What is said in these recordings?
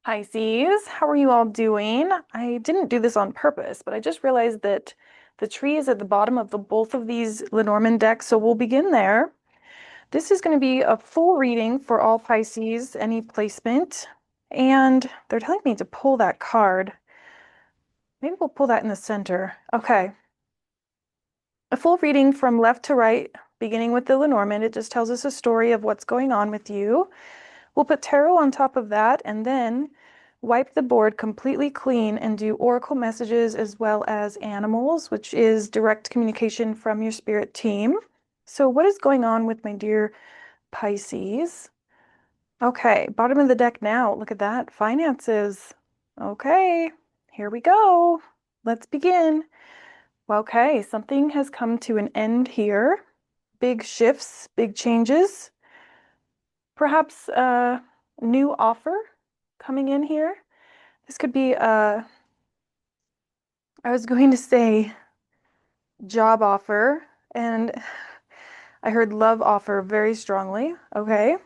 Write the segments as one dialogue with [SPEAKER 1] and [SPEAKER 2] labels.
[SPEAKER 1] Pisces, how are you all doing? I didn't do this on purpose, but I just realized that the tree is at the bottom of both of these Lenormand decks, so we'll begin there. This is going to be a full reading for all Pisces, any placement, and they're telling me to pull that card. Maybe we'll pull that in the center. Okay. A full reading from left to right, beginning with the Lenormand. It just tells us a story of what's going on with you. We'll put tarot on top of that and then wipe the board completely clean and do oracle messages as well as animals, which is direct communication from your spirit team. So what is going on with my dear Pisces? Okay, bottom of the deck now. Look at that. Finances. Okay, here we go. Let's begin. Okay, something has come to an end here. Big shifts, big changes. Perhaps a new offer coming in here. This could be I was going to say job offer, and I heard love offer very strongly. Okay.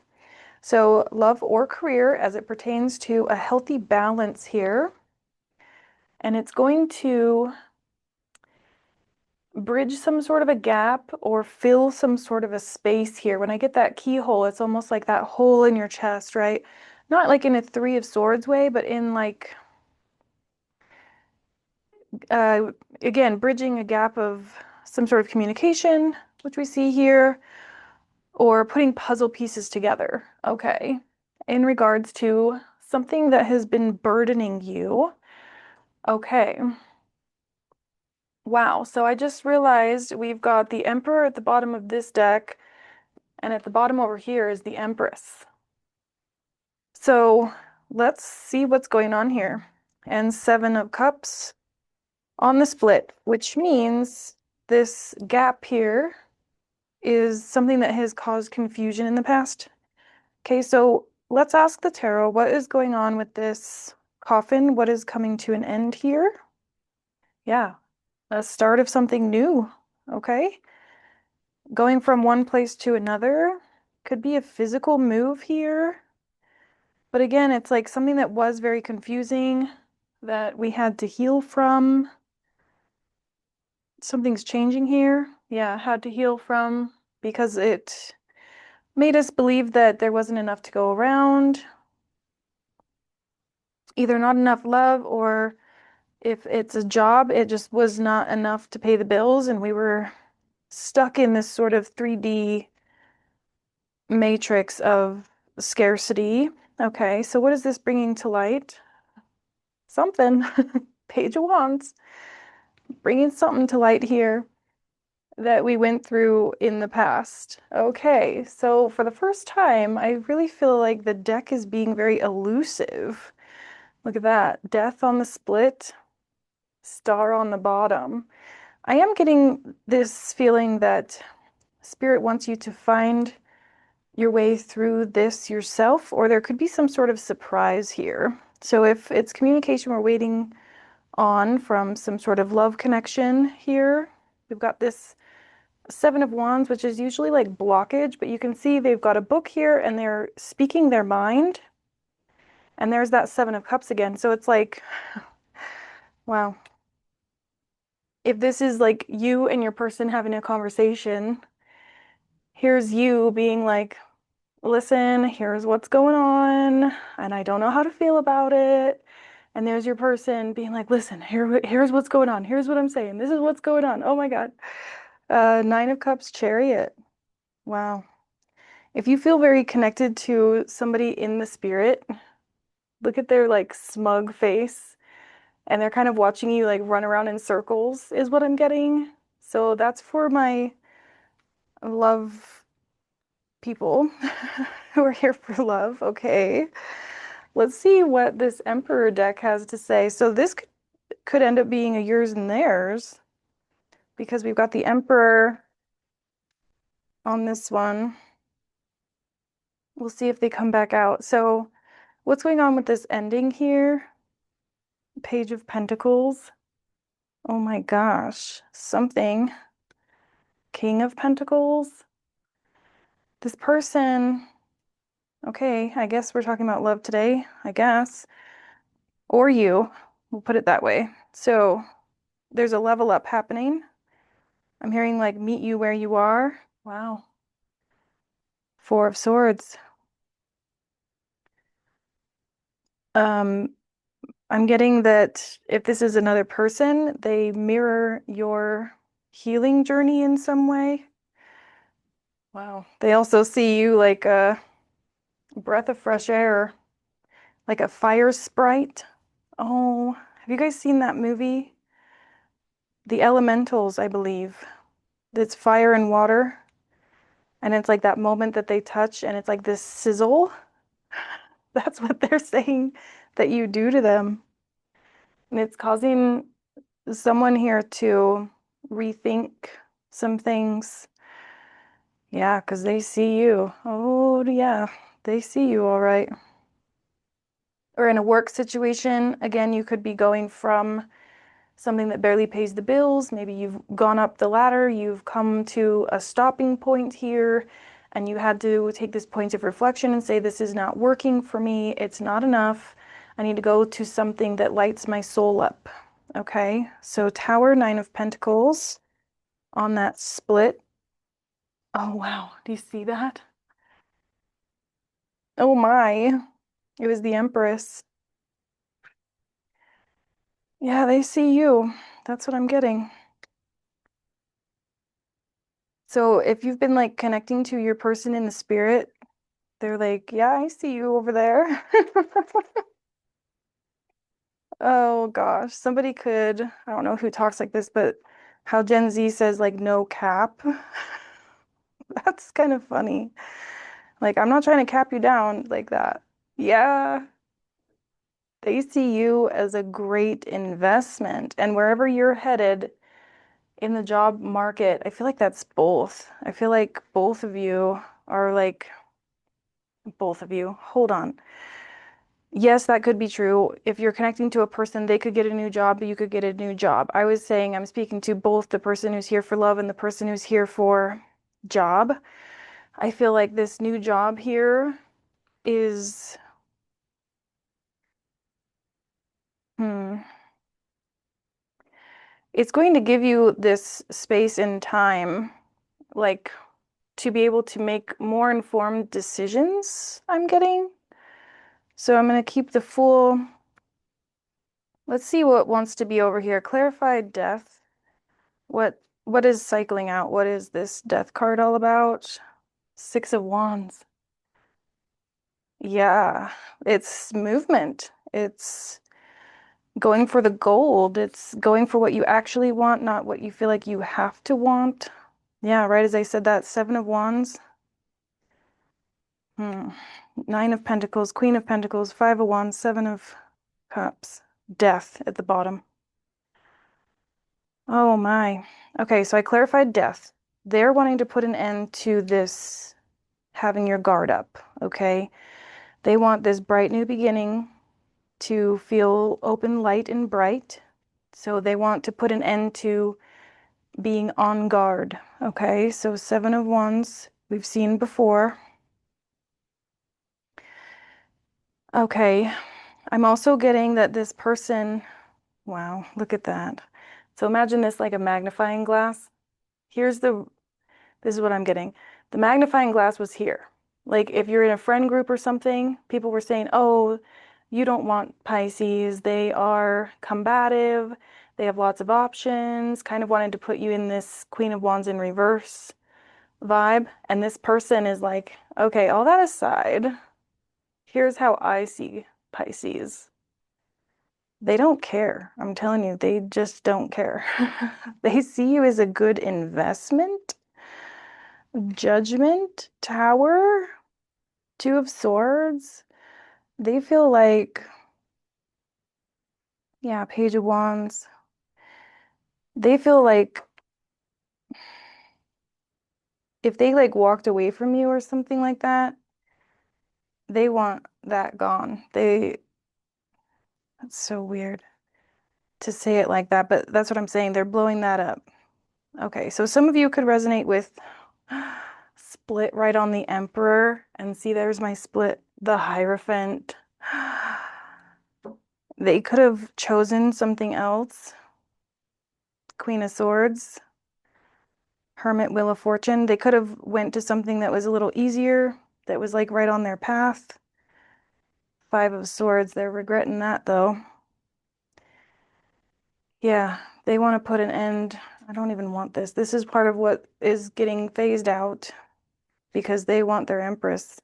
[SPEAKER 1] So love or career as it pertains to a healthy balance here. And it's going to bridge some sort of a gap or fill some sort of a space here. When I get that keyhole, it's almost like that hole in your chest, right? Not like in a Three of Swords way, but in like uh, again, bridging a gap of some sort of communication, which we see here, or putting puzzle pieces together. Okay. In regards to something that has been burdening you. Okay. Wow. So I just realized we've got the Emperor at the bottom of this deck, and at the bottom over here is the Empress. So let's see what's going on here. And Seven of Cups on the split, which means this gap here is something that has caused confusion in the past. Okay, so let's ask the tarot, what is going on with this coffin? What is coming to an end here? Yeah, a start of something new. Okay, going from one place to another could be a physical move here. But again, it's like something that was very confusing that we had to heal from. Something's changing here. Yeah, had to heal from because it made us believe that there wasn't enough to go around, either not enough love, or if it's a job, it just was not enough to pay the bills, and we were stuck in this sort of 3D matrix of scarcity. Okay, so what is this bringing to light? Something. Page of Wands. Bringing something to light here that we went through in the past. Okay, so for the first time, I really feel like the deck is being very elusive. Look at that. Death on the split, star on the bottom. I am getting this feeling that Spirit wants you to find your way through this yourself, or there could be some sort of surprise here. So if it's communication we're waiting on from some sort of love connection here, we've got this Seven of Wands, which is usually like blockage, but you can see they've got a book here and they're speaking their mind. And there's that Seven of Cups again. So it's like, wow. If this is like you and your person having a conversation, here's you being like, listen, here's what's going on, and I don't know how to feel about it. And there's your person being like, listen, here's what's going on. Here's what I'm saying. This is what's going on. Oh my God. Nine of Cups, Chariot. Wow. If you feel very connected to somebody in the spirit, look at their like smug face and they're kind of watching you like run around in circles, is what I'm getting. So that's for my love people who are here for love. Okay. Let's see what this Emperor deck has to say. So this could end up being a yours and theirs because we've got the Emperor on this one. We'll see if they come back out. So what's going on with this ending here? Page of Pentacles. Oh my gosh, something. King of Pentacles. This person, Okay, I guess we're talking about love today, I guess. Or you. We'll put it that way. So there's a level up happening. I'm hearing like meet you where you are. Wow. Four of Swords. Um, I'm getting that if this is another person, they mirror your healing journey in some way. Wow. They also see you like a breath of fresh air, like a fire sprite. Oh, have you guys seen that movie? The Elementals, I believe. It's fire and water. And it's like that moment that they touch and it's like this sizzle. That's what they're saying that you do to them. And it's causing someone here to rethink some things. Yeah, because they see you. Oh, yeah, they see you all right. Or in a work situation, again, you could be going from something that barely pays the bills. Maybe you've gone up the ladder, you've come to a stopping point here, and you had to take this point of reflection and say, this is not working for me. It's not enough. I need to go to something that lights my soul up. Okay, so Tower, Nine of Pentacles on that split. Oh, wow. Do you see that? Oh, my. It was the Empress. Yeah, they see you. That's what I'm getting. So if you've been like connecting to your person in the spirit, they're like, yeah, I see you over there. Oh gosh, somebody could, I don't know who talks like this, but how Gen Z says like no cap. That's kind of funny. Like, I'm not trying to cap you down like that. Yeah, they see you as a great investment. And wherever you're headed in the job market, I feel like that's both. I feel like both of you are like, both of you. Hold on. Yes, that could be true. If you're connecting to a person, they could get a new job, you could get a new job. I was saying I'm speaking to both the person who's here for love and the person who's here for job. I feel like this new job here is, hmm, it's going to give you this space and time, like to be able to make more informed decisions, I'm getting. So I'm going to keep the full, let's see what wants to be over here. Clarified death. What is cycling out? What is this death card all about? Six of Wands. Yeah, it's movement. It's going for the gold. It's going for what you actually want, not what you feel like you have to want. Yeah, right as I said that, Seven of Wands. Hmm. Nine of Pentacles, Queen of Pentacles, Five of Wands, Seven of Cups. Death at the bottom. Oh my. Okay, so I clarified death. They're wanting to put an end to this having your guard up, okay? They want this bright new beginning to feel open, light, and bright. So they want to put an end to being on guard, okay? So Seven of Wands, we've seen before. Okay, I'm also getting that this person, wow, look at that. So imagine this like a magnifying glass. Here's the This is what I'm getting. The magnifying glass was here. Like if you're in a friend group or something, people were saying, oh, you don't want Pisces. They are combative. They have lots of options, kind of wanted to put you in this Queen of Wands in reverse vibe. And this person is like, okay, all that aside, here's how I see Pisces. They don't care. I'm telling you, they just don't care. They see you as a good investment. Judgment, Tower, Two of Swords. They feel like, yeah, Page of Wands. They feel like if they like walked away from you or something like that, they want that gone. That's so weird to say it like that, but that's what I'm saying. They're blowing that up. Okay, so some of you could resonate with split right on the Emperor and see there's my split. The Hierophant. They could have chosen something else. Queen of Swords, Hermit, Wheel of Fortune. They could have went to something that was a little easier, that was like right on their path. Five of Swords, they're regretting that though. Yeah, they want to put an end. I don't even want this. This is part of what is getting phased out because they want their Empress.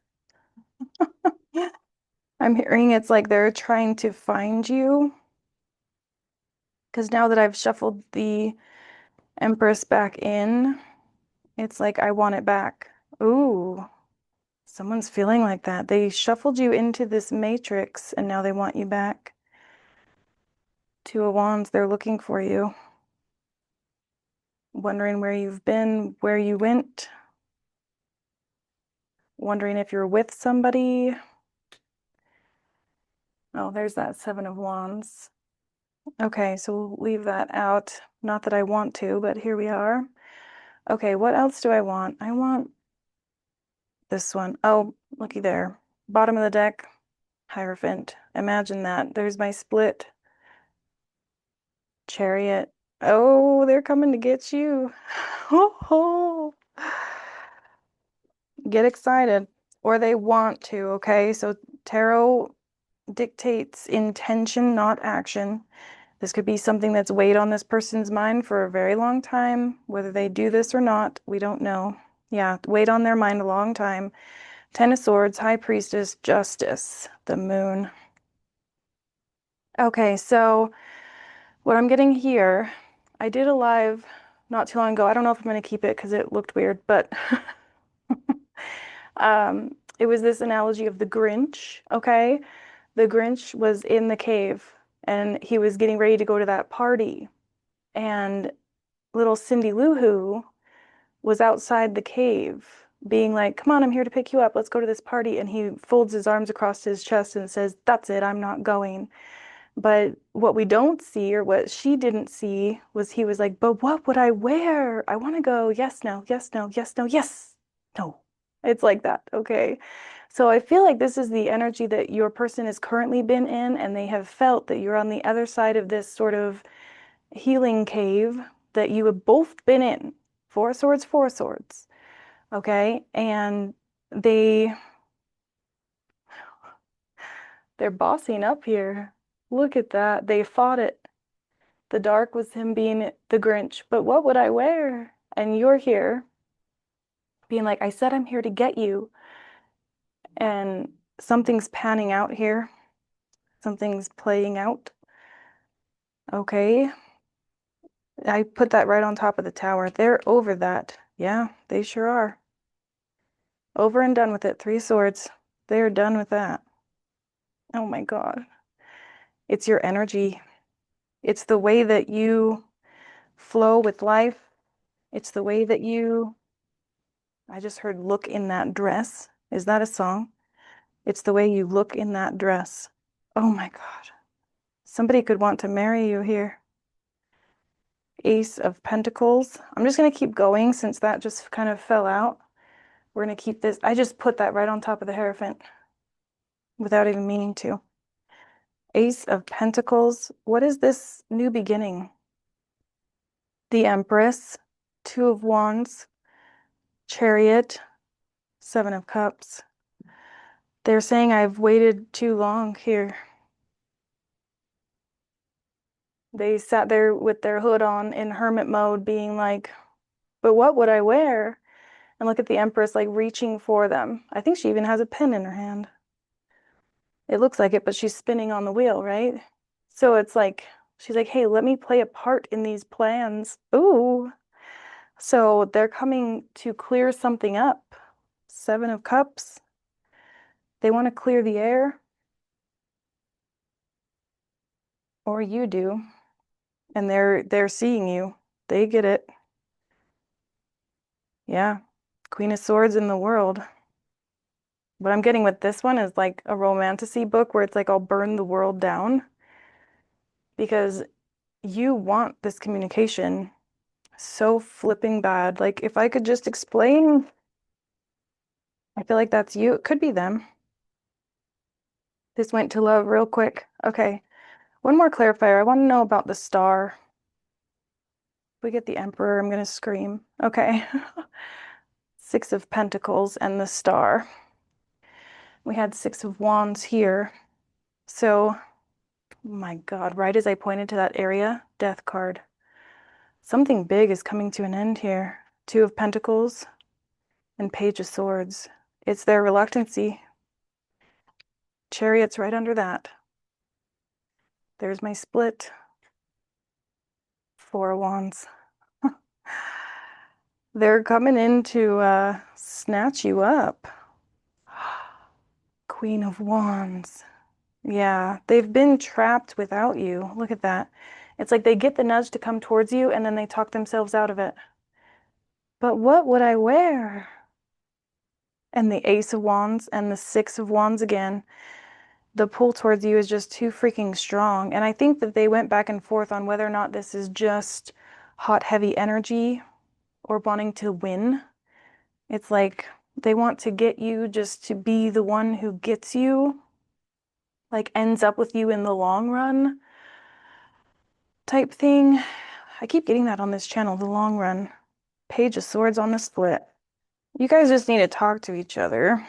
[SPEAKER 1] I'm hearing it's like they're trying to find you because now that I've shuffled the Empress back in, it's like I want it back. Ooh, someone's feeling like that. They shuffled you into this matrix and now they want you back. Two of Wands, they're looking for you, wondering where you've been, where you went, wondering if you're with somebody. Oh, there's that Seven of Wands. Okay, so we'll leave that out. Not that I want to, but here we are. Okay, what else do I want? I want this one. Oh, looky there. Bottom of the deck, Hierophant. Imagine that. There's my split. Chariot. Oh, they're coming to get you. Oh, get excited. Or they want to, okay? So tarot dictates intention, not action. This could be something that's weighed on this person's mind for a very long time. Whether they do this or not, we don't know. Yeah, weighed on their mind a long time. Ten of Swords, High Priestess, Justice, the Moon. Okay, so what I'm getting here, I did a live not too long ago. I don't know if I'm going to keep it because it looked weird, but it was this analogy of the Grinch, okay? The Grinch was in the cave and he was getting ready to go to that party. And little Cindy Lou Who was outside the cave being like, come on, I'm here to pick you up. Let's go to this party. And he folds his arms across his chest and says, that's it, I'm not going. But what we don't see, or what she didn't see, was he was like, but what would I wear? I want to go. Yes, no, yes, no, yes, no, yes, no. It's like that. Okay. So I feel like this is the energy that your person has currently been in, and they have felt that you're on the other side of this sort of healing cave that you have both been in. Four of Swords, Four of Swords. Okay. And they they're bossing up here. Look at that. They fought it. The dark was him being the Grinch, but what would I wear? And you're here being like, I said I'm here to get you. And something's panning out here. Something's playing out. Okay. I put that right on top of the tower. They're over that. Yeah, they sure are. Over and done with it. Three swords. They're done with that. Oh my God. It's your energy. It's the way that you flow with life. It's the way that you, I just heard look in that dress. Is that a song? It's the way you look in that dress. Oh my God. Somebody could want to marry you here. Ace of Pentacles. I'm just going to keep going since that just kind of fell out. We're going to keep this. I just put that right on top of the Hierophant without even meaning to. Ace of Pentacles. What is this new beginning? The Empress. Two of Wands. Chariot. Seven of Cups. They're saying I've waited too long here. They sat there with their hood on in hermit mode, being like, but what would I wear? And look at the Empress like reaching for them. I think she even has a pen in her hand. It looks like it, but she's spinning on the wheel, right? So it's like, she's like, hey, let me play a part in these plans. Ooh. So they're coming to clear something up. Seven of Cups. They want to clear the air, or you do. And they're seeing you. They get it. Yeah. Queen of Swords in the world. What I'm getting with this one is like a romantasy book where it's like I'll burn the world down because you want this communication so flipping bad. Like if I could just explain, I feel like that's you. It could be them. This went to love real quick. Okay. One more clarifier. I want to know about the star. If we get the Emperor, I'm going to scream. Okay. Six of Pentacles and the star. We had Six of Wands here. So, oh my God, right as I pointed to that area, Death card. Something big is coming to an end here. Two of Pentacles and Page of Swords. It's their reluctancy. Chariot's right under that. There's my split. Four of Wands. They're coming in to snatch you up. Queen of Wands. Yeah, they've been trapped without you. Look at that. It's like they get the nudge to come towards you and then they talk themselves out of it. But what would I wear? And the Ace of Wands and the Six of Wands again. The pull towards you is just too freaking strong. And I think that they went back and forth on whether or not this is just hot, heavy energy or wanting to win. It's like they want to get you just to be the one who gets you, like ends up with you in the long run type thing. I keep getting that on this channel, the long run. Page of Swords on the split. You guys just need to talk to each other.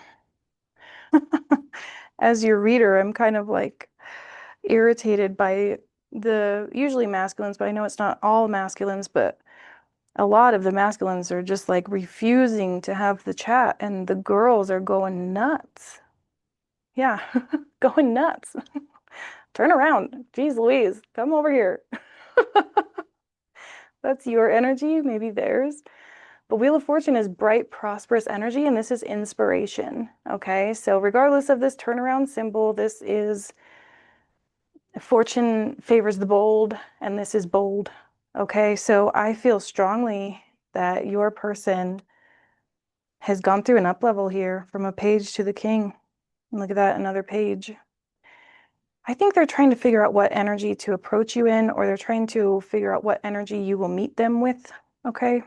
[SPEAKER 1] As your reader, I'm kind of like irritated by the usually masculines, but I know it's not all masculines, but a lot of the masculines are just like refusing to have the chat, and the girls are going nuts. Yeah, going nuts. Turn around. Jeez Louise, come over here. That's your energy, maybe theirs. But Wheel of Fortune is bright, prosperous energy, and this is inspiration. Okay, so regardless of this turnaround symbol, this is fortune favors the bold, and this is bold. Okay, so I feel strongly that your person has gone through an up level here from a page to the king. And look at that, another page. I think they're trying to figure out what energy to approach you in, or they're trying to figure out what energy you will meet them with. Okay.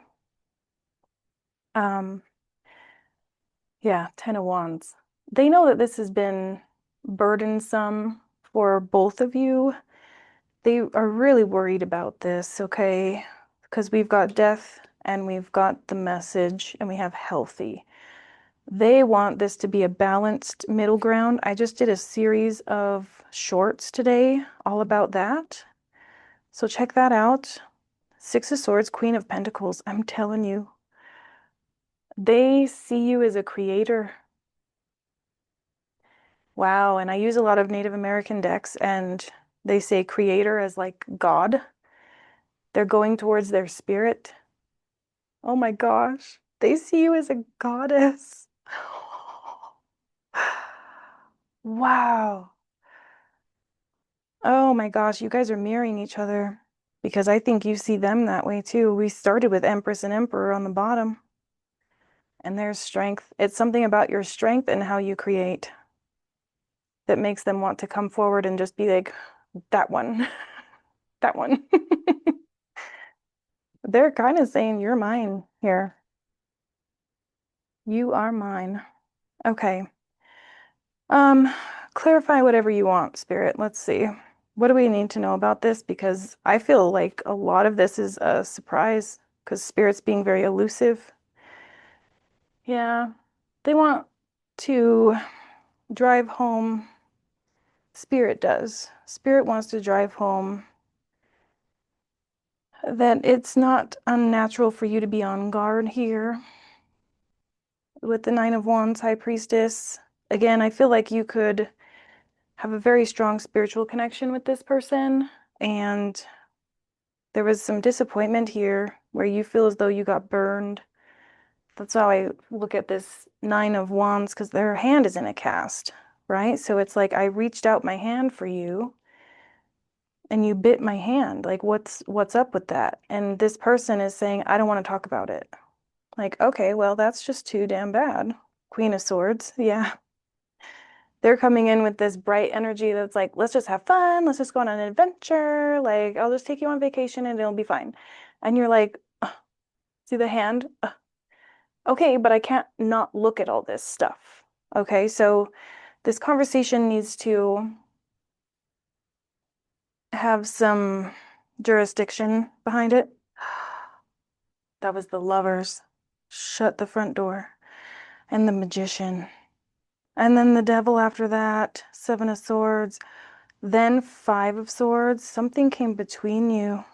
[SPEAKER 1] Um, yeah, Ten of Wands. They know that this has been burdensome for both of you. They are really worried about this, okay? Because we've got death and we've got the message and we have healthy. They want this to be a balanced middle ground. I just did a series of shorts today all about that. So check that out. Six of Swords, Queen of Pentacles. I'm telling you, they see you as a creator. Wow. And I use a lot of Native American decks, and they say creator as like God. They're going towards their spirit. Oh my gosh. They see you as a goddess. Wow. Oh my gosh, you guys are mirroring each other because I think you see them that way too. We started with Empress and Emperor on the bottom, and there's strength. It's something about your strength and how you create that makes them want to come forward and just be like, that one, that one. They're kind of saying, you're mine here. You are mine. Okay. Um, Clarify whatever you want, Spirit. Let's see. What do we need to know about this? Because I feel like a lot of this is a surprise because Spirit's being very elusive. Yeah, they want to drive home. Spirit does. Spirit wants to drive home that it's not unnatural for you to be on guard here with the Nine of Wands, High Priestess. Again, I feel like you could have a very strong spiritual connection with this person, and there was some disappointment here where you feel as though you got burned. That's how I look at this Nine of Wands, because their hand is in a cast, right? So it's like I reached out my hand for you and you bit my hand. Like what's up with that? And this person is saying, I don't want to talk about it. Like, okay, well, that's just too damn bad. Queen of Swords. Yeah. They're coming in with this bright energy that's like, let's just have fun. Let's just go on an adventure. Like, I'll just take you on vacation and it'll be fine. And you're like, "Ugh, see the hand? Ugh. Okay, but I can't not look at all this stuff. Okay, so This conversation needs to have some jurisdiction behind it. That was the Lovers. Shut the front door. And the Magician. And then the Devil after that. Seven of Swords. Then Five of Swords. Something came between you.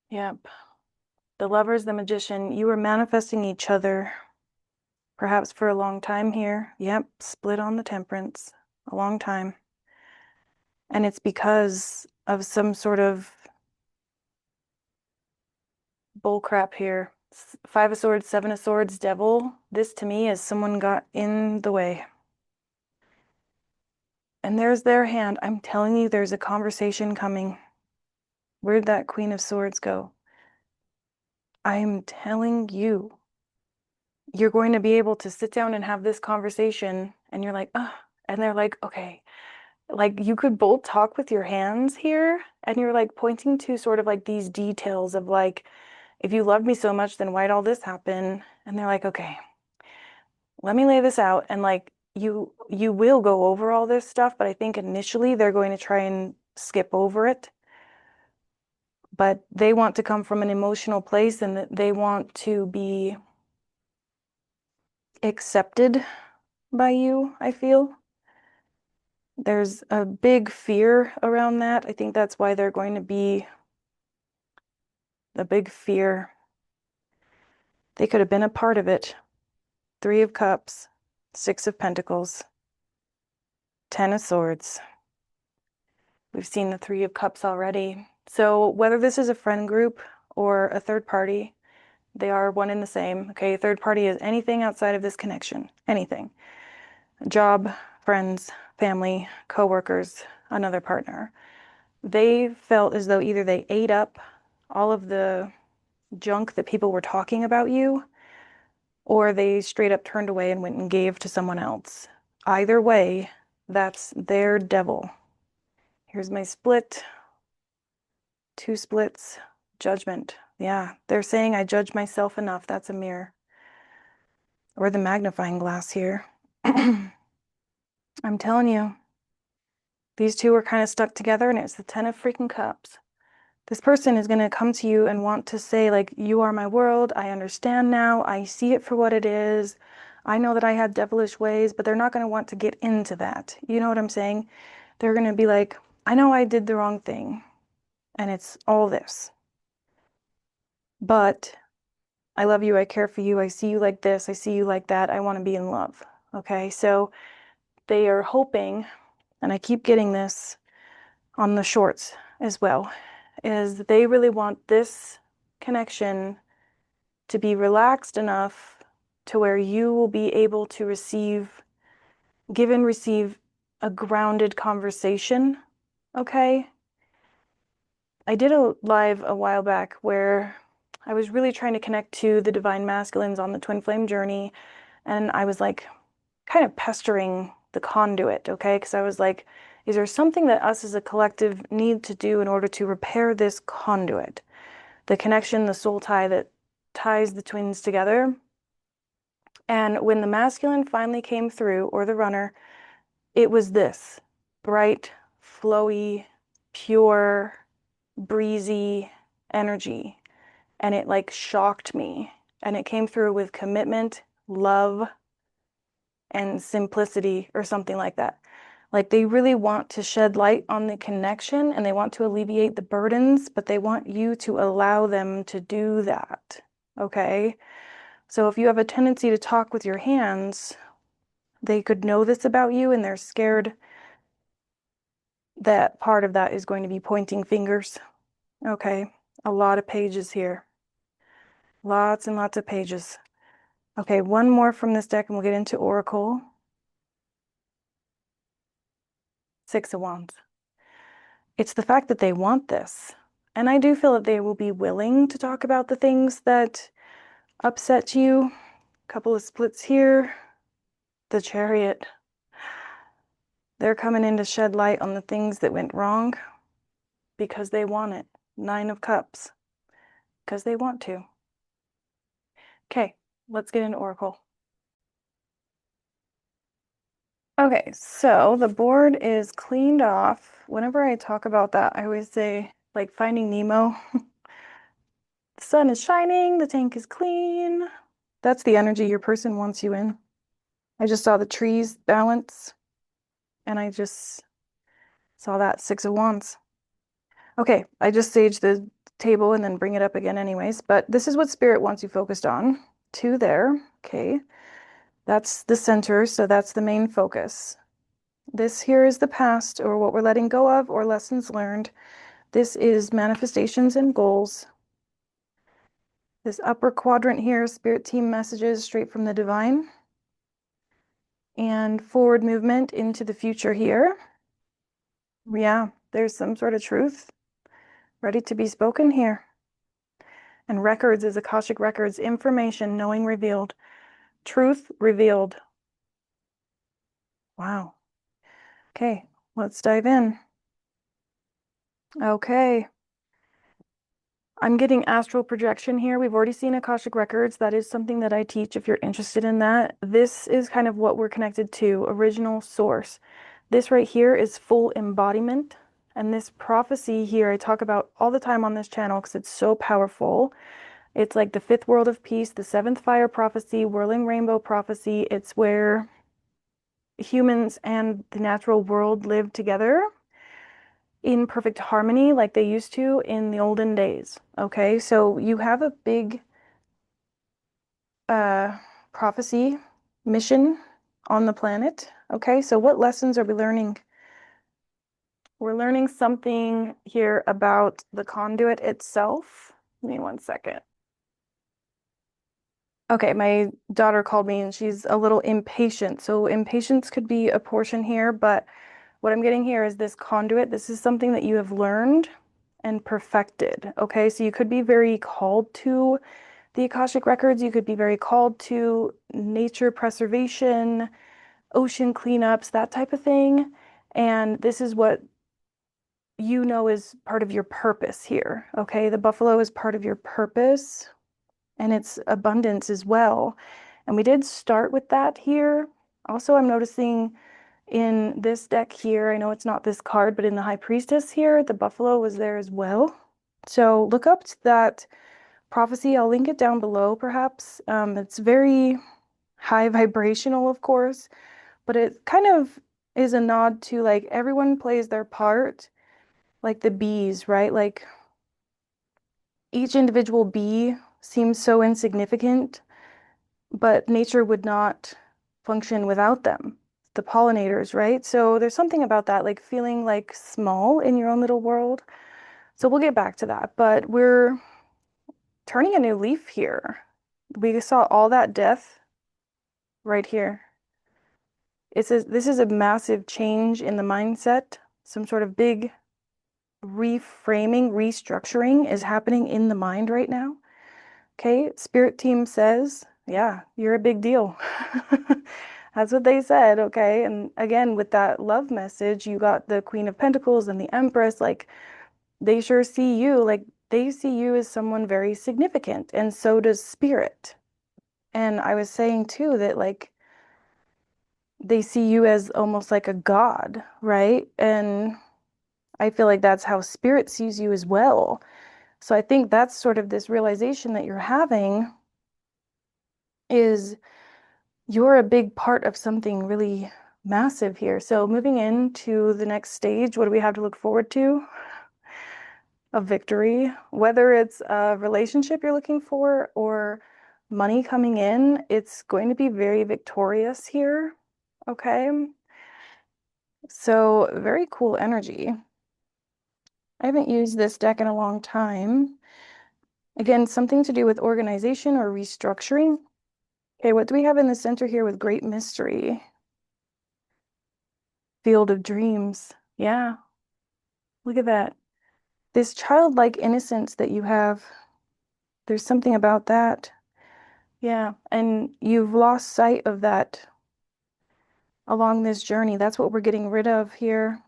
[SPEAKER 1] Yep. The Lovers, the Magician. You were manifesting each other. Perhaps for a long time here. Yep. Split on the Temperance. A long time. And it's because of some sort of bullcrap here. Five of Swords, Seven of Swords, Devil. This to me is someone got in the way. And there's their hand. I'm telling you, there's a conversation coming. Where'd that Queen of Swords go? I'm telling you, you're going to be able to sit down and have this conversation, and you're like, ah, and they're like, okay. Like you could both talk with your hands here, and you're like pointing to sort of like these details of like, if you love me so much, then why'd all this happen? And they're like, okay, let me lay this out. And like you will go over all this stuff, but I think initially they're going to try and skip over it. But they want to come from an emotional place and that they want to be accepted by you, I feel. There's a big fear around that. I think that's why they're going to be a big fear. They could have been a part of it. Three of Cups, Six of Pentacles, Ten of Swords. We've seen the Three of Cups already. So whether this is a friend group or a third party, they are one and the same. Okay, third party is anything outside of this connection. Anything. Job, friends, family, coworkers, another partner. They felt as though either they ate up all of the junk that people were talking about you, or they straight up turned away and went and gave to someone else. Either way, that's their devil. Here's my split. Two splits. Judgment. Yeah, they're saying I judge myself enough. That's a mirror. Or the magnifying glass here. I'm telling you, these two are kind of stuck together, and it's the Ten of freaking Cups. This person is going to come to you and want to say, like, you are my world. I understand now. I see it for what it is. I know that I had devilish ways, but they're not going to want to get into that. You know what I'm saying? They're going to be like, I know I did the wrong thing, and it's all this. But I love you. I care for you. I see you like this. I see you like that. I want to be in love. Okay. So they are hoping, and I keep getting this on the shorts as well, is that they really want this connection to be relaxed enough to where you will be able to give and receive a grounded conversation. Okay. I did a live a while back where I was really trying to connect to the divine masculines on the twin flame journey. And I was like kind of pestering the conduit, okay? Because I was like, is there something that us as a collective need to do in order to repair this conduit? The connection, the soul tie that ties the twins together. And when the masculine finally came through, or the runner, it was this bright, flowy, pure, breezy energy. And it like shocked me. And it came through with commitment, love, and simplicity, or something like that. Like they really want to shed light on the connection and they want to alleviate the burdens, but they want you to allow them to do that. Okay? So if you have a tendency to talk with your hands, they could know this about you and they're scared that part of that is going to be pointing fingers. Okay? A lot of pages here. Lots and lots of pages. Okay, one more from this deck and we'll get into Oracle. Six of Wands. It's the fact that they want this. And I do feel that they will be willing to talk about the things that upset you. A couple of splits here. The Chariot. They're coming in to shed light on the things that went wrong because they want it. Nine of Cups. Because they want to. Okay, let's get into Oracle. Okay, so the board is cleaned off. Whenever I talk about that, I always say, like Finding Nemo, the sun is shining, the tank is clean. That's the energy your person wants you in. I just saw the trees balance, and I just saw that Six of Wands. Okay, I just saged the table and then bring it up again anyways, but this is what Spirit wants you focused on. Two there, okay. That's the center, so that's the main focus. This here is the past, or what we're letting go of, or lessons learned. This is manifestations and goals. This upper quadrant here, Spirit team messages straight from the divine. And forward movement into the future here. Yeah, there's some sort of truth ready to be spoken here. And records is Akashic records, information, knowing revealed, truth revealed. Wow. Okay, let's dive in. Okay. I'm getting astral projection here. We've already seen Akashic records. That is something that I teach if you're interested in that. This is kind of what we're connected to, original source. This right here is full embodiment. And this prophecy here, I talk about all the time on this channel because it's so powerful. It's like the fifth world of peace, the seventh fire prophecy, whirling rainbow prophecy. It's where humans and the natural world live together in perfect harmony like they used to in the olden days. Okay, so you have a big prophecy mission on the planet. Okay, so what lessons are we learning? We're learning something here about the conduit itself. Give me one second. Okay, my daughter called me and she's a little impatient. So impatience could be a portion here, but what I'm getting here is this conduit. This is something that you have learned and perfected. Okay, so you could be very called to the Akashic records. You could be very called to nature preservation, ocean cleanups, that type of thing. And this is what you know is part of your purpose here. Okay, the buffalo is part of your purpose and its abundance as well. And we did start with that here. Also, I'm noticing in this deck here, I know it's not this card, but in the High Priestess here, the buffalo was there as well. So look up to that prophecy. I'll link it down below, perhaps. It's very high vibrational, of course, but it kind of is a nod to like everyone plays their part, like the bees, right? Like each individual bee seems so insignificant, but nature would not function without them. The pollinators, right? So there's something about that, like feeling like small in your own little world. So we'll get back to that, but we're turning a new leaf here. We saw all that death right here. This is a massive change in the mindset. Some sort of big reframing, restructuring is happening in the mind right now. Okay, Spirit team says, yeah, you're a big deal. That's what they said, okay? And again, with that love message, you got the Queen of Pentacles and the Empress, like they sure see you, like they see you as someone very significant, and so does Spirit. And I was saying too that like they see you as almost like a god, right? And I feel like that's how Spirit sees you as well. So I think that's sort of this realization that you're having is you're a big part of something really massive here. So moving into the next stage, what do we have to look forward to? A victory, whether it's a relationship you're looking for or money coming in, it's going to be very victorious here. Okay. So very cool energy. I haven't used this deck in a long time. Again, something to do with organization or restructuring. Okay, what do we have in the center here with great mystery? Field of dreams. Yeah, look at that. This childlike innocence that you have, there's something about that. Yeah, and you've lost sight of that along this journey. That's what we're getting rid of here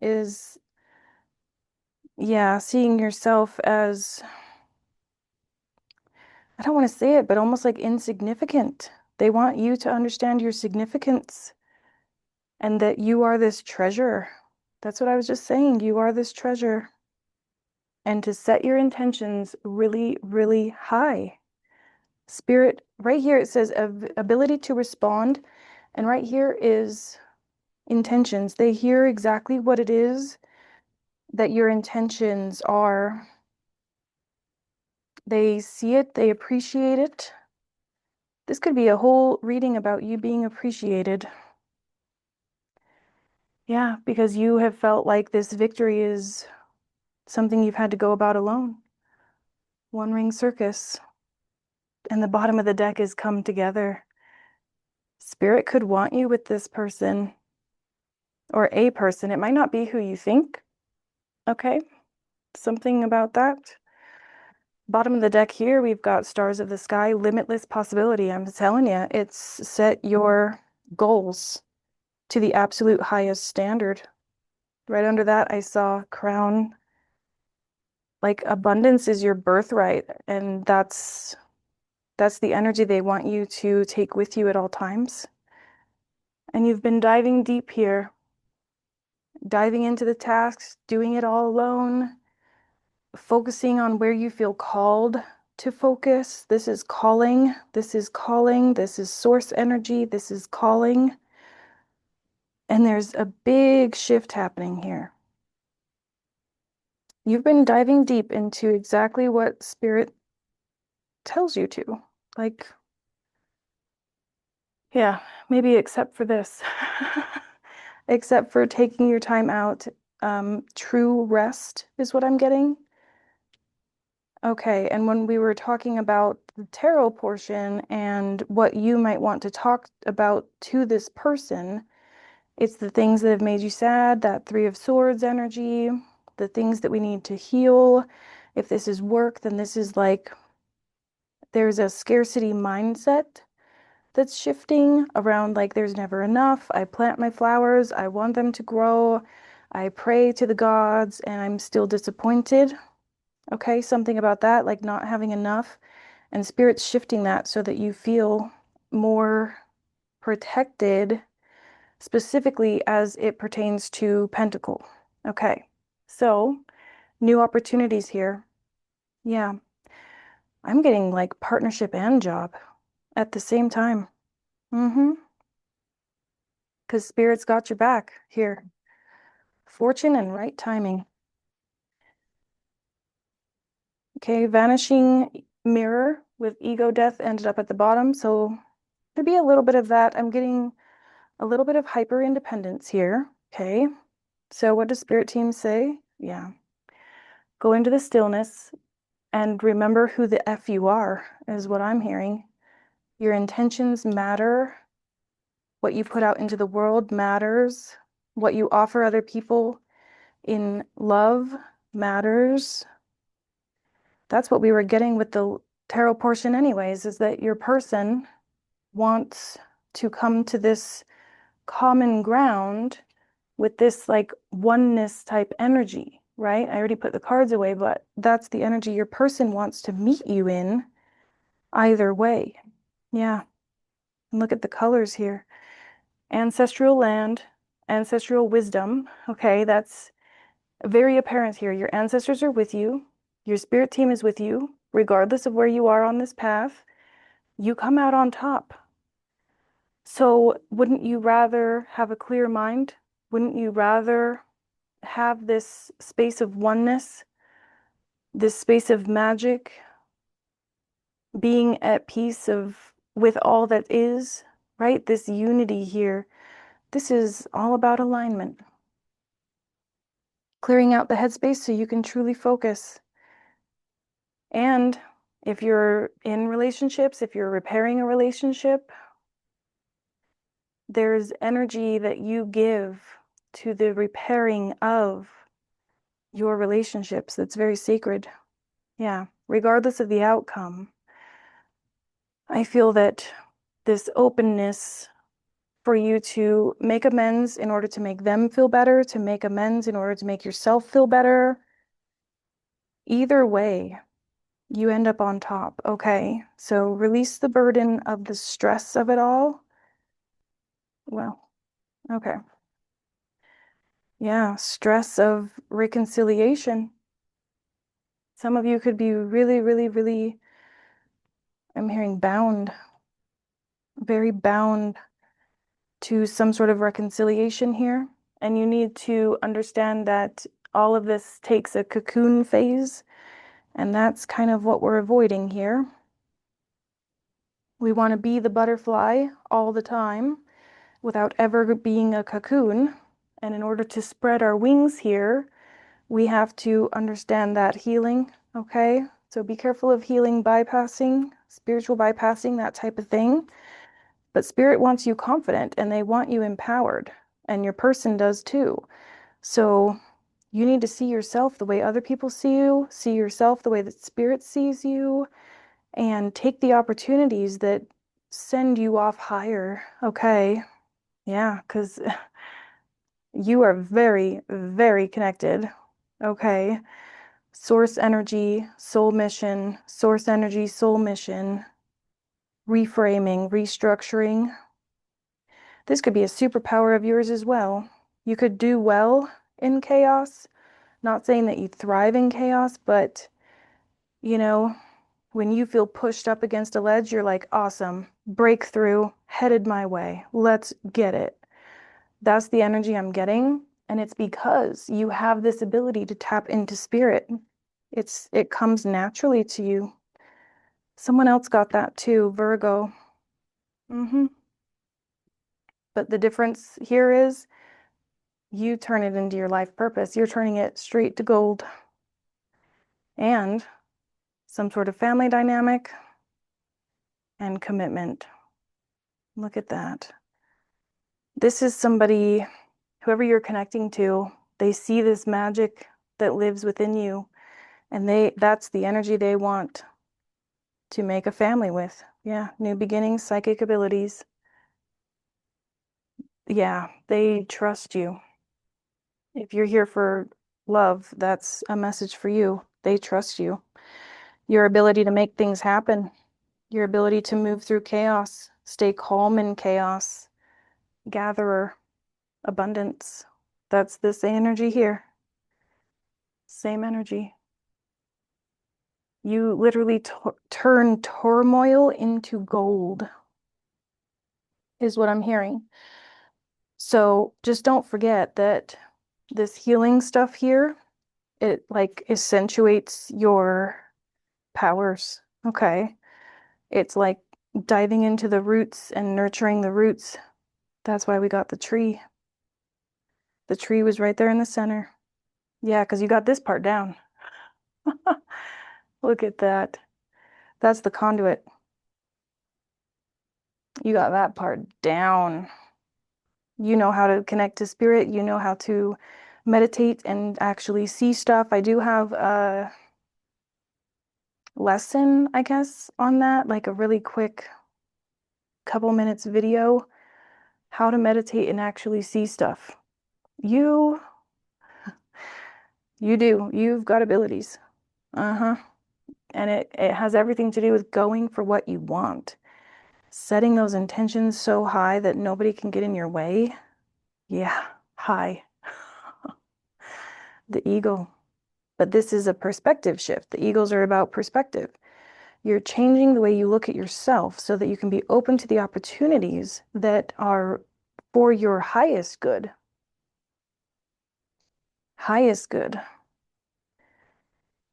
[SPEAKER 1] is, yeah, seeing yourself as, I don't want to say it, but almost like insignificant. They want you to understand your significance. and that you are this treasure. That's what I was just saying. You are this treasure. And to set your intentions really, really high. Spirit, right here it says ability to respond, and right here is intentions. They hear exactly what it is that your intentions are. They see it, they appreciate it. This could be a whole reading about you being appreciated. Yeah, because you have felt like this victory is something you've had to go about alone. One ring circus. And the bottom of the deck is come together. Spirit could want you with this person or a person. It might not be who you think. Okay, something about that. Bottom of the deck here, we've got stars of the sky, limitless possibility. I'm telling you, it's set your goals to the absolute highest standard. Right under that, I saw crown. Like abundance is your birthright, and that's the energy they want you to take with you at all times. And you've been diving deep here, diving into the tasks, doing it all alone, focusing on where you feel called to focus. This is calling, this is calling, this is source energy, this is calling. And there's a big shift happening here. You've been diving deep into exactly what Spirit tells you to. Like, yeah, maybe except for this. Except for taking your time out. True rest is what I'm getting. Okay, and when we were talking about the tarot portion and what you might want to talk about to this person, it's the things that have made you sad, that Three of Swords energy, the things that we need to heal. If this is work, then this is like there's a scarcity mindset that's shifting around like there's never enough. I plant my flowers, I want them to grow. I pray to the gods and I'm still disappointed. Okay, something about that, like not having enough. And Spirit's shifting that so that you feel more protected, specifically as it pertains to Pentacle. Okay, so new opportunities here. Yeah, I'm getting like partnership and job at the same time. Mm-hmm. Because Spirit's got your back here. Fortune and right timing. Okay, vanishing mirror with ego death ended up at the bottom. So there'd be a little bit of that. I'm getting a little bit of hyper independence here. Okay, so what does Spirit Team say? Yeah, go into the stillness and remember who the F you are, is what I'm hearing. Your intentions matter. What you put out into the world matters. What you offer other people in love matters. That's what we were getting with the tarot portion anyways, is that your person wants to come to this common ground with this like oneness type energy, right? I already put the cards away, but that's the energy your person wants to meet you in either way. Yeah. And look at the colors here. Ancestral land, ancestral wisdom. Okay, that's very apparent here. Your ancestors are with you. Your spirit team is with you, regardless of where you are on this path. You come out on top. So wouldn't you rather have a clear mind? Wouldn't you rather have this space of oneness, this space of magic, being at peace of with all that is, right? This unity here. This is all about alignment. Clearing out the headspace so you can truly focus. And if you're in relationships, if you're repairing a relationship, there's energy that you give to the repairing of your relationships that's very sacred. Yeah, regardless of the outcome. I feel that this openness for you to make amends in order to make them feel better, to make amends in order to make yourself feel better. Either way, you end up on top. Okay, so release the burden of the stress of it all. Well, Okay. Yeah, stress of reconciliation. Some of you could be really, really, really, I'm hearing bound, very bound to some sort of reconciliation here. And you need to understand that all of this takes a cocoon phase, and that's kind of what we're avoiding here. We want to be the butterfly all the time without ever being a cocoon. And in order to spread our wings here, we have to understand that healing, okay? So be careful of healing bypassing, spiritual bypassing, that type of thing. But spirit wants you confident and they want you empowered, and your person does too. So you need to see yourself the way other people see yourself the way that spirit sees you, and take the opportunities that send you off higher, okay? Yeah, because you are very, very connected, okay? Source energy, soul mission, source energy, soul mission, reframing, restructuring. This could be a superpower of yours as well. You could do well in chaos. Not saying that you thrive in chaos, but you know, when you feel pushed up against a ledge, you're like, awesome, breakthrough, headed my way. Let's get it. That's the energy I'm getting. And it's because you have this ability to tap into spirit. It comes naturally to you. Someone else got that too, Virgo. hmm But the difference here is you turn it into your life purpose. You're turning it straight to gold. And some sort of family dynamic and commitment. Look at that. This is somebody, whoever you're connecting to, they see this magic that lives within you, and that's the energy they want to make a family with. Yeah, new beginnings, psychic abilities. Yeah, they trust you. If you're here for love, that's a message for you. They trust you. Your ability to make things happen, your ability to move through chaos, stay calm in chaos, gatherer, abundance. That's this energy here. Same energy. You literally turn turmoil into gold, is what I'm hearing. So just don't forget that this healing stuff here, it like accentuates your powers. Okay. It's like diving into the roots and nurturing the roots. That's why we got the tree. The tree was right there in the center. Yeah, because you got this part down. Look at that. That's the conduit. You got that part down. You know how to connect to spirit. You know how to meditate and actually see stuff. I do have a lesson, I guess, on that, like a really quick couple minutes video, how to meditate and actually see stuff. You, you do. You've got abilities. Uh-huh. And it has everything to do with going for what you want. Setting those intentions so high that nobody can get in your way. Yeah, high. The eagle. But this is a perspective shift. The eagles are about perspective. You're changing the way you look at yourself so that you can be open to the opportunities that are for your highest good. Highest good.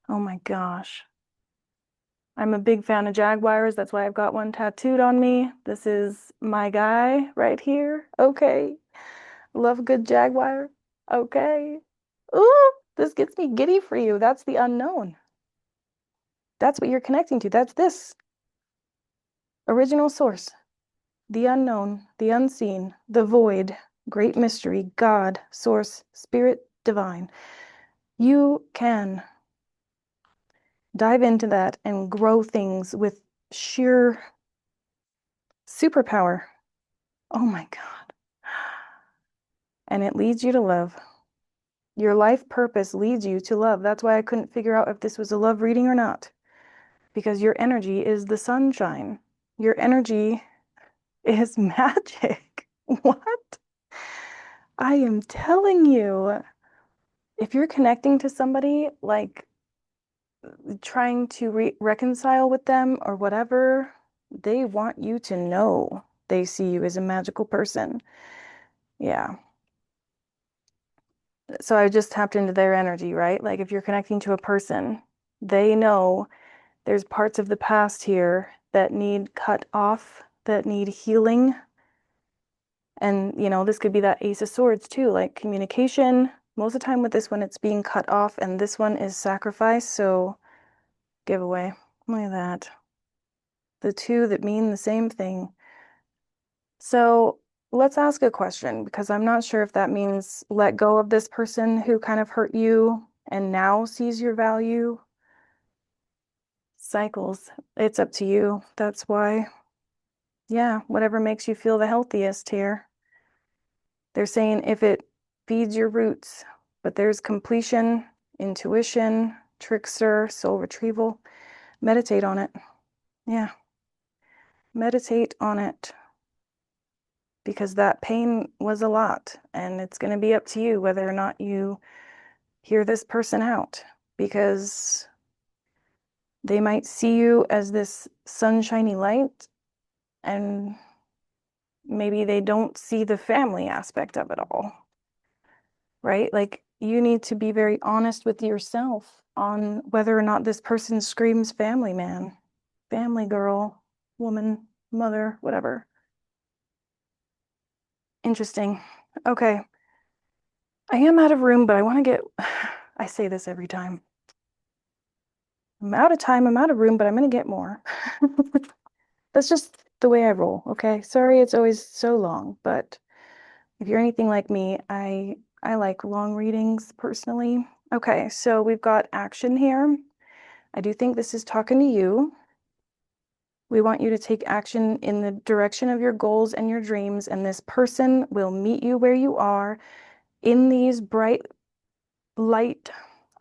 [SPEAKER 1] Oh my gosh. I'm a big fan of jaguars. That's why I've got one tattooed on me. This is my guy right here. Okay. Love a good jaguar. Okay. Ooh, this gets me giddy for you. That's the unknown. That's what you're connecting to. That's this original source. The unknown, the unseen, the void, great mystery, God, source, spirit, divine. You can dive into that and grow things with sheer superpower. Oh my God. And it leads you to love. Your life purpose leads you to love. That's why I couldn't figure out if this was a love reading or not, because your energy is the sunshine. Your energy is magic. What? I am telling you, if you're connecting to somebody, like trying to reconcile with them or whatever, they want you to know they see you as a magical person. Yeah. So I just tapped into their energy, right? Like if you're connecting to a person, they know there's parts of the past here that need cut off, that need healing. And, this could be that Ace of Swords too, like communication. Most of the time with this one, it's being cut off, and this one is sacrifice. So giveaway. Look at that. The two that mean the same thing. So let's ask a question because I'm not sure if that means let go of this person who kind of hurt you and now sees your value. Cycles. It's up to you. That's why, yeah, whatever makes you feel the healthiest here. They're saying if it feeds your roots, but there's completion, intuition, trickster, soul retrieval. Meditate on it. Yeah, meditate on it because that pain was a lot, and it's going to be up to you whether or not you hear this person out because they might see you as this sunshiny light, and maybe they don't see the family aspect of it all, right? Like you need to be very honest with yourself on whether or not this person screams family man, family girl, woman, mother, whatever. Interesting. Okay. I am out of room, but I want to get, I say this every time. I'm out of time, I'm out of room, but I'm going to get more. That's just the way I roll, okay? Sorry, it's always so long, but if you're anything like me, I like long readings personally. Okay, so we've got action here. I do think this is talking to you. We want you to take action in the direction of your goals and your dreams, and this person will meet you where you are in these bright light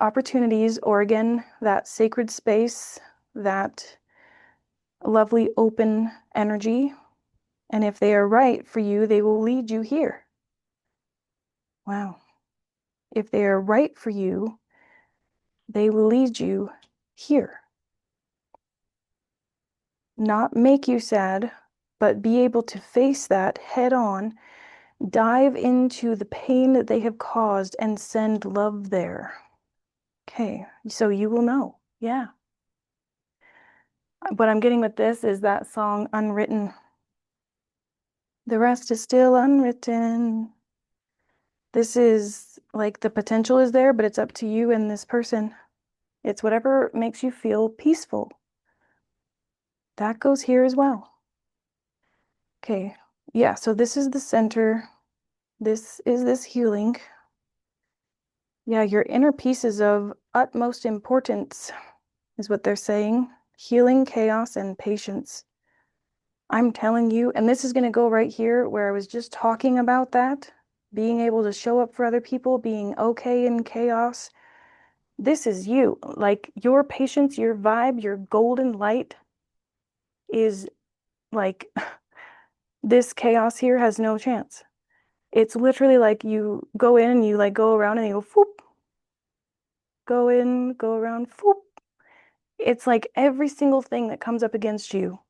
[SPEAKER 1] opportunities, or again, that sacred space, that lovely open energy. And if they are right for you, they will lead you here. Wow. If they are right for you, they will lead you here. Not make you sad, but be able to face that head on, dive into the pain that they have caused, and send love there. Okay, so you will know. Yeah. What I'm getting with this is that song Unwritten. The rest is still unwritten. This is like the potential is there, but it's up to you and this person. It's whatever makes you feel peaceful. That goes here as well. Okay. Yeah, so this is the center. This is this healing. Yeah, your inner peace is of utmost importance, is what they're saying. Healing, chaos, and patience. I'm telling you, and this is going to go right here where I was just talking about that, being able to show up for other people, being okay in chaos. This is you. Like your patience, your vibe, your golden light is like this chaos here has no chance. It's literally like you go in and you like go around and you go whoop, go in, go around, whoop. It's like every single thing that comes up against you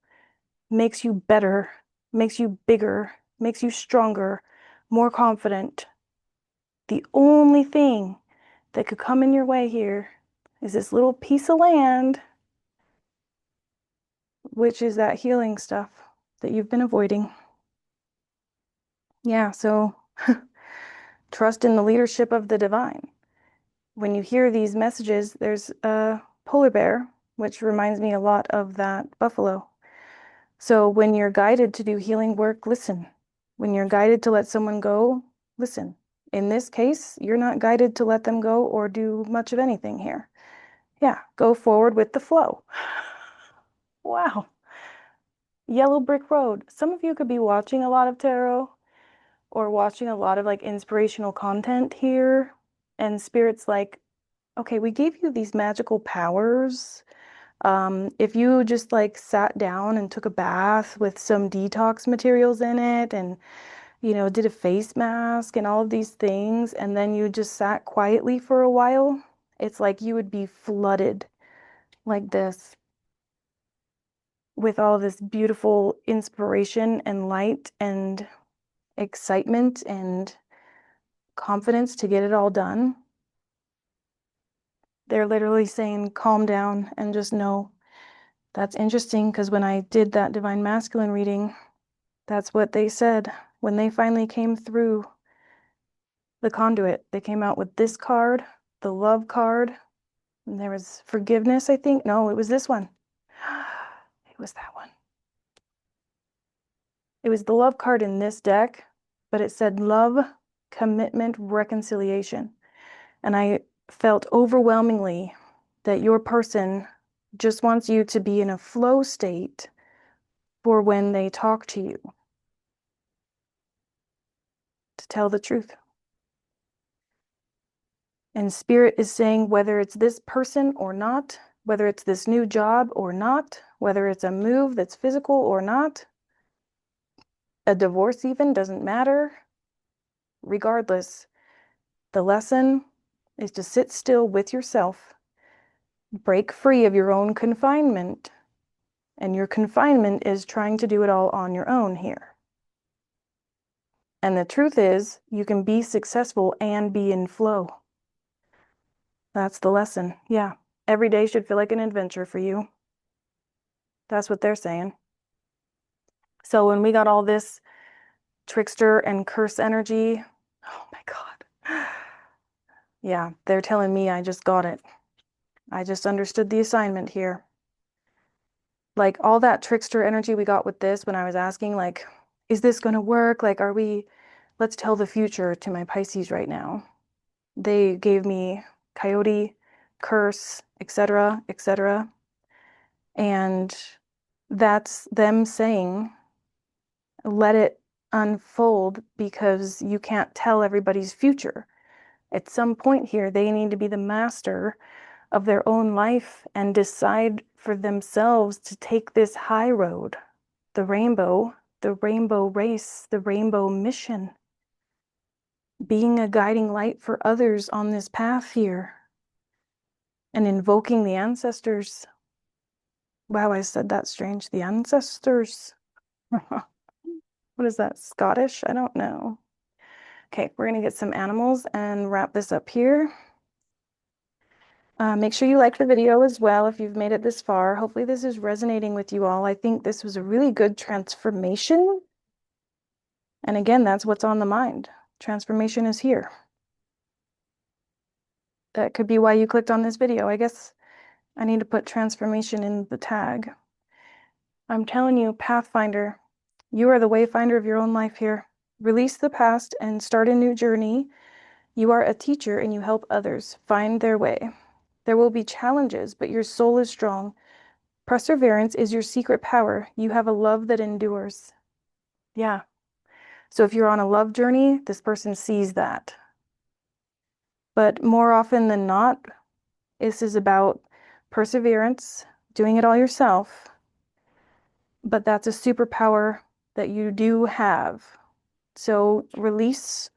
[SPEAKER 1] makes you better, makes you bigger, makes you stronger, more confident. The only thing that could come in your way here is this little piece of land, which is that healing stuff that you've been avoiding. Yeah, so trust in the leadership of the divine. When you hear these messages, there's a polar bear, which reminds me a lot of that buffalo. So when you're guided to do healing work, listen. When you're guided to let someone go, listen. In this case, you're not guided to let them go or do much of anything here. Yeah, go forward with the flow. Wow. Yellow brick road. Some of you could be watching a lot of tarot or watching a lot of like inspirational content here. And spirit's like, okay, we gave you these magical powers. If you just like sat down and took a bath with some detox materials in it and, did a face mask and all of these things, and then you just sat quietly for a while, it's like you would be flooded like this with all this beautiful inspiration and light and excitement and confidence to get it all done. They're literally saying, calm down and just know. That's interesting because when I did that divine masculine reading, that's what they said. When they finally came through the conduit, they came out with this card, the love card, and there was forgiveness, I think. No, it was this one. It was that one. It was the love card in this deck, but it said love, commitment, reconciliation. And I felt overwhelmingly that your person just wants you to be in a flow state for when they talk to you, to tell the truth. And Spirit is saying whether it's this person or not, whether it's this new job or not, whether it's a move that's physical or not, a divorce even doesn't matter. Regardless, the lesson is to sit still with yourself, break free of your own confinement. And your confinement is trying to do it all on your own here. And the truth is, you can be successful and be in flow. That's the lesson. Yeah. Every day should feel like an adventure for you. That's what they're saying. So when we got all this trickster and curse energy, oh my God. Yeah, they're telling me I just got it. I just understood the assignment here. Like all that trickster energy we got with this when I was asking, like, is this going to work? Like, let's tell the future to my Pisces right now. They gave me coyote, curse, etc., etc. And that's them saying, let it unfold because you can't tell everybody's future. At some point here, they need to be the master of their own life and decide for themselves to take this high road, the rainbow race, the rainbow mission, being a guiding light for others on this path here and invoking the ancestors. Wow, I said that strange. The ancestors. What is that? Scottish? I don't know. Okay, we're going to get some animals and wrap this up here. Make sure you like the video as well if you've made it this far. Hopefully this is resonating with you all. I think this was a really good transformation. And again, that's what's on the mind. Transformation is here. That could be why you clicked on this video. I guess I need to put transformation in the tag. I'm telling you, Pathfinder, you are the wayfinder of your own life here. Release the past and start a new journey. You are a teacher and you help others find their way. There will be challenges, but your soul is strong. Perseverance is your secret power. You have a love that endures. Yeah. So if you're on a love journey, this person sees that. But more often than not, this is about perseverance, doing it all yourself. But that's a superpower that you do have. So release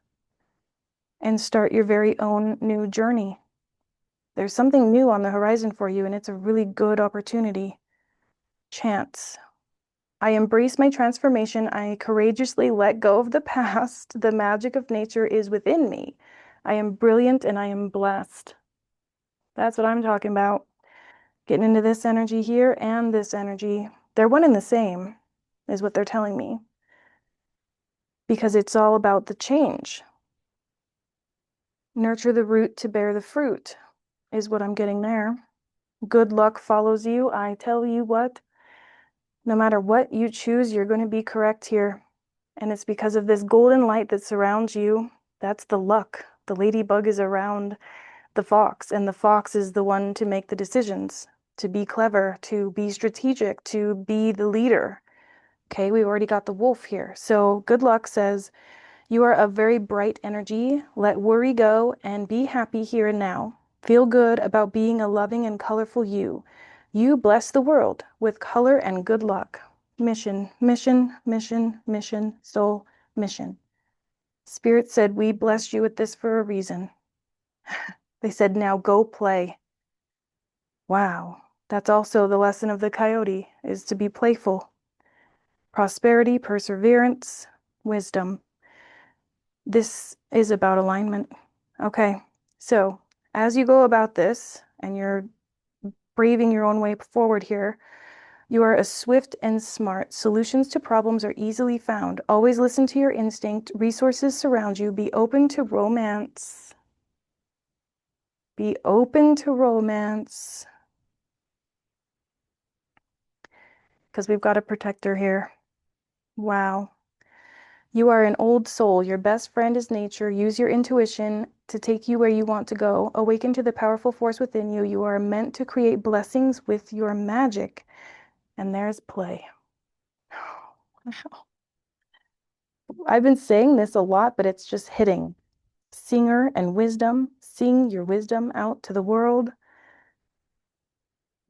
[SPEAKER 1] and start your very own new journey. There's something new on the horizon for you, and it's a really good opportunity. Chance. I embrace my transformation. I courageously let go of the past. The magic of nature is within me. I am brilliant and I am blessed. That's what I'm talking about. Getting into this energy here and this energy. They're one and the same, is what they're telling me. Because it's all about the change. Nurture the root to bear the fruit, is what I'm getting there. Good luck follows you. I tell you what, no matter what you choose, you're going to be correct here. And it's because of this golden light that surrounds you. That's the luck. The ladybug is around the fox, and the fox is the one to make the decisions, to be clever, to be strategic, to be the leader. Okay, we already got the wolf here. So good luck says, you are a very bright energy. Let worry go and be happy here and now. Feel good about being a loving and colorful you. You bless the world with color and good luck. Mission, mission, mission, mission, soul, mission. Spirit said, we blessed you with this for a reason. They said, now go play. Wow. That's also the lesson of the coyote, is to be playful. Prosperity, perseverance, wisdom. This is about alignment. Okay. So as you go about this and you're braving your own way forward here, you are a swift and smart. Solutions to problems are easily found. Always listen to your instinct. Resources surround you. Be open to romance. Be open to romance. Because we've got a protector here. Wow. You are an old soul. Your best friend is nature. Use your intuition to take you where you want to go. Awaken to the powerful force within you. You are meant to create blessings with your magic. And there's play. I've been saying this a lot, but it's just hitting. Singer and wisdom. Sing your wisdom out to the world.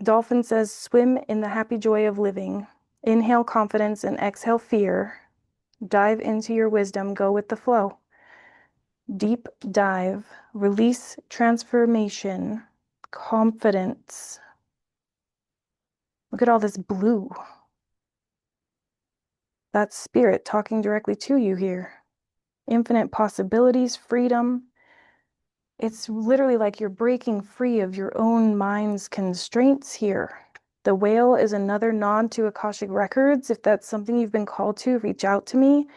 [SPEAKER 1] Dolphin says, swim in the happy joy of living. Inhale confidence and exhale fear. Dive into your wisdom. Go with the flow. Deep dive. Release transformation. Confidence. Look at all this blue. That's spirit talking directly to you here. Infinite possibilities, freedom. It's literally like you're breaking free of your own mind's constraints here. The whale is another nod to Akashic Records. If that's something you've been called to, reach out to me.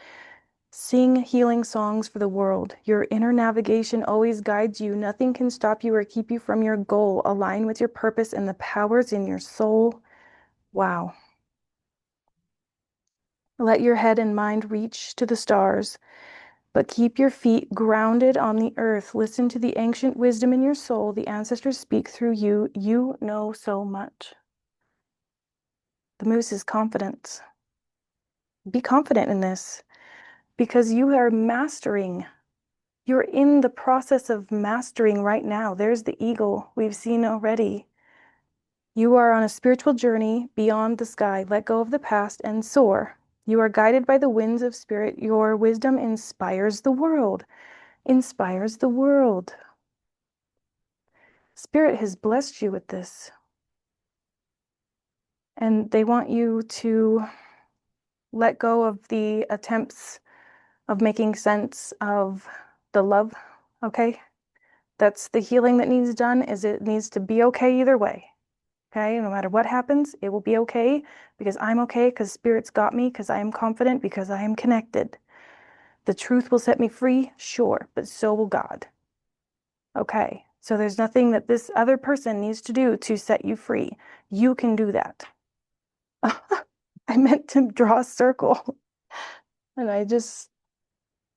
[SPEAKER 1] Sing healing songs for the world. Your inner navigation always guides you. Nothing can stop you or keep you from your goal. Align with your purpose and the powers in your soul. Wow. Let your head and mind reach to the stars, but keep your feet grounded on the earth. Listen to the ancient wisdom in your soul. The ancestors speak through you. You know so much. The moose is confidence. Be confident in this because you are mastering. You're in the process of mastering right now. There's the eagle we've seen already. You are on a spiritual journey beyond the sky. Let go of the past and soar. You are guided by the winds of spirit. Your wisdom inspires the world. Inspires the world. Spirit has blessed you with this. And they want you to let go of the attempts of making sense of the love, okay? That's the healing that needs done, is it needs to be okay either way, okay? No matter what happens, it will be okay because I'm okay, because Spirit's got me, because I am confident, because I am connected. The truth will set me free, sure, but so will God. Okay, so there's nothing that this other person needs to do to set you free. You can do that. I meant to draw a circle and I just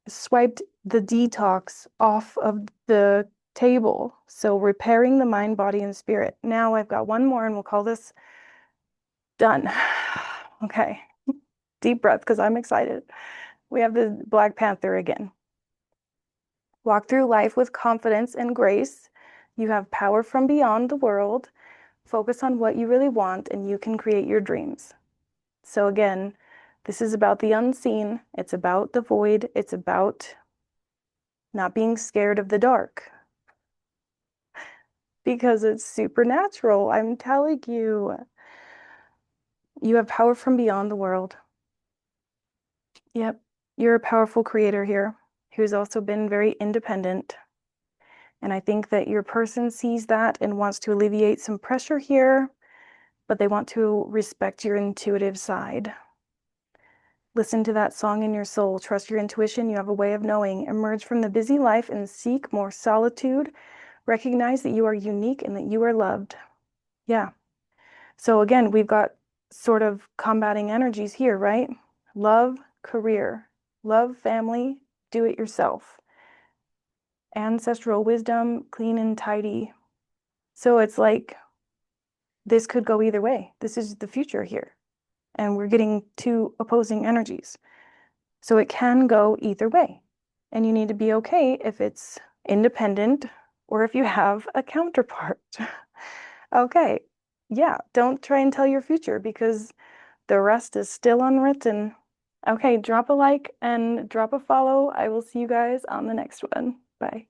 [SPEAKER 1] swiped the detox off of the table. So repairing the mind, body, and spirit. Now I've got one more and we'll call this done. Okay, deep breath because I'm excited. We have the Black Panther again. Walk through life with confidence and grace. You have power from beyond the world. Focus on what you really want and you can create your dreams. So again, this is about the unseen. It's about the void. It's about not being scared of the dark because it's supernatural. I'm telling you, you have power from beyond the world. Yep, you're a powerful creator here who's also been very independent. And I think that your person sees that and wants to alleviate some pressure here, but they want to respect your intuitive side. Listen to that song in your soul. Trust your intuition. You have a way of knowing. Emerge from the busy life and seek more solitude. Recognize that you are unique and that you are loved. Yeah. So again, we've got sort of combating energies here, right? Love, career, love, family, do it yourself. Ancestral wisdom, clean and tidy. So it's like this could go either way. This is the future here. And we're getting two opposing energies. So it can go either way. And you need to be okay if it's independent or if you have a counterpart. Okay. Yeah, don't try and tell your future because the rest is still unwritten. Okay, drop a like and drop a follow. I will see you guys on the next one. Bye.